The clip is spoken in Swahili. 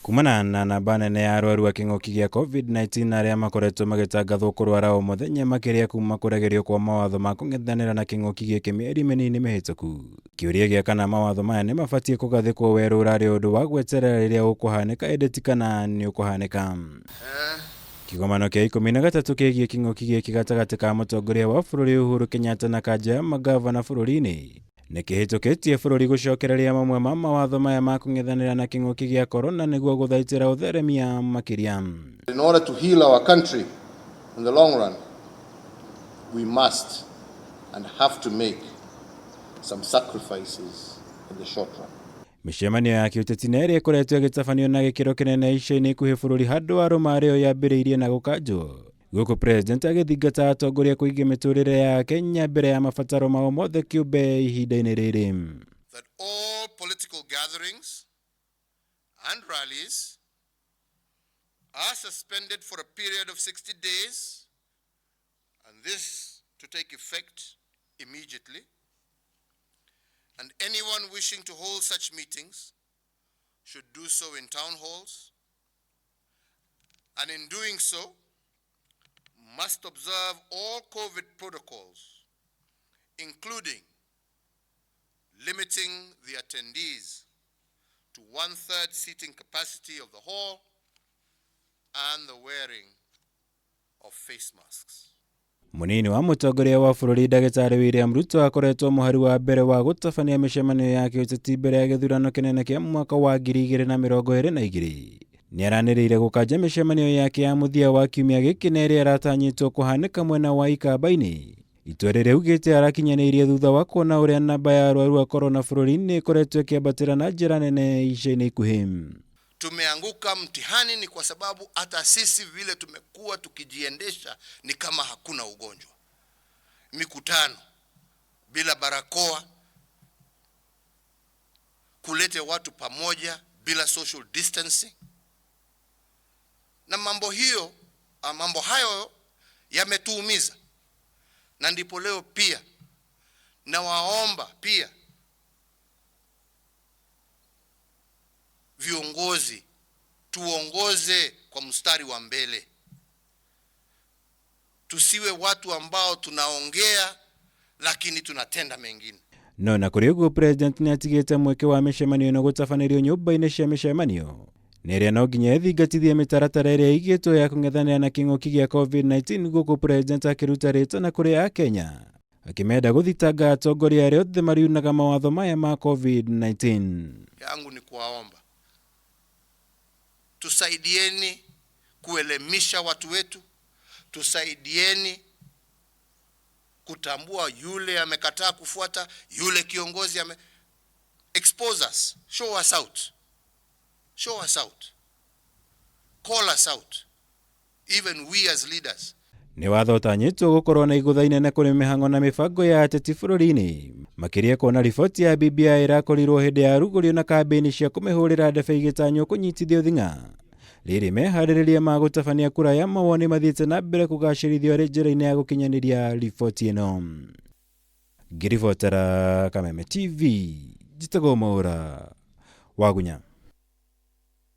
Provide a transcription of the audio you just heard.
Kumana na namba nene ya arwaru a king'uki gĩa COVID-19 arĩa makoretwo magĩtangathwo kũrwara o mũthenya makĩria kuma kũregerio kwa mawatho ma kũng'ethanĩra na king'uki gĩkĩ mĩeri mĩnini mĩhĩtũku. Kĩũria gĩa kana mawatho maya nĩ mabatiĩ kũgathĩkwo werũ ũrarĩ ũndũ wa gweterera rĩrĩa ũkũhanĩka ĩndĩ ti kana nĩ ũkũhanĩka. Kĩgomano kĩa ikumi na gatatu kĩgiĩ king'uki gĩkĩ gatagatĩ ka mũtongoria wa bũrũri Uhuru Kenyatta na kanja ya magavana bũrũri-inĩ nĩ kĩhĩtũkĩtie bũrũri gũcokereria mamwe ma mawatho maya ma kũng'ethanĩra na king'uki gĩa corona nĩguo gũthaitĩra ũtheremia makĩria. In order to heal our country in the long run, we must and have to make some sacrifices in the short run. Micemanio ya kiuteti nĩ ĩkoretwo ĩgĩtabanio na gĩkĩro kĩnene ica-inĩ ikuhĩ bũrũri handũ arũma arĩo yambĩrĩirie na gũkanjwo. Gũkũ president agĩthingata atongoria kũiga mĩturire ya Akenya mbere ya mabataro mao mothe kĩũmbe ihinda-ini rĩrĩ. That all political gatherings and rallies are suspended for a period of 60 days, and this to take effect immediately. And anyone wishing to hold such meetings should do so in town halls, and in doing so must observe all COVID protocols, including limiting the attendees to 1/3 seating capacity of the hall and the wearing of face masks. Munini wa mũtongoria wa bũrũri Ndagĩtarĩ William Ruto akoretwo mũhari wa mbere wa gũtabania mĩcemanio ya kĩũteti mbere ya gĩthurano kĩnene kĩa mwaka wa 2022. Nĩ aranĩrĩire gũkanja mĩcemanio yake ya mũthia wa kiumia gĩkĩ na ĩrĩa ĩratanyĩtwo kũhanĩka mwena wa ikamba-inĩ. Itua rĩrĩa augĩte arakinyanĩirie thutha wa kuona ũrĩa namba ya arwaru a corona bũrũri-inĩ ĩkoretwo ĩkĩambatĩra na njĩra nene ica-inĩ ikuhĩ. Tumeanguka mtihani ni kwa sababu hata sisi vile tumekuwa tukijiendesha ni kama hakuna ugonjwa. Mikutano bila barakoa, kulete watu pamoja bila social distancing. Na mambo hayo yametuumiza. Na ndipo leo pia na waomba pia viongozi tuongoze kwa mstari wa mbele. Tusiwe watu ambao tunaongea lakini tunatenda mengine. No na kũrĩ ũguo president nĩ atigĩte mweke wa mĩcemanio na gũtabanĩrio nyũmba-inĩ cia mĩcemanio. Nĩ ĩrĩa no nginya ĩthingatithie mĩtaratara ĩrĩa ĩigĩtwo ya kũng'ethanĩra na king'uki gĩa COVID-19 gũkũ president akĩruta rĩtana kũrĩ Akenya akĩmenda gũthitanga atongoria arĩa othe mariunaga mawatho maya ma COVID-19. Yangu ni kuwaomba tusaidieni kuelimisha watu wetu, tusaidieni kutambua yule amekataa kufuata, yule kiongozi expose us, show us out. Show us out. Call us out. Even we as leaders. Nĩ watho ũtanyĩtwo gũkorwo na igũtha inene kũrĩ mĩhang'o na mĩbango ya ateti bũrũri-inĩ. Makĩria kuona riboti ya BBI ĩrakorirwo hĩndĩ ya rugũrio na kambĩini cia kũmĩhũrĩra ndebe igĩtanywo kũnyitithio thing'a. Rĩrĩ meharĩrĩria ma gũtabania kura ya mawoni mathiĩte na mbere kũgacĩrithio arĩ njĩra-inĩ ya gũkinyanĩria riboti ĩno. Ngĩribotera Kameme TV, njĩtagwo Mwaura Wagunya.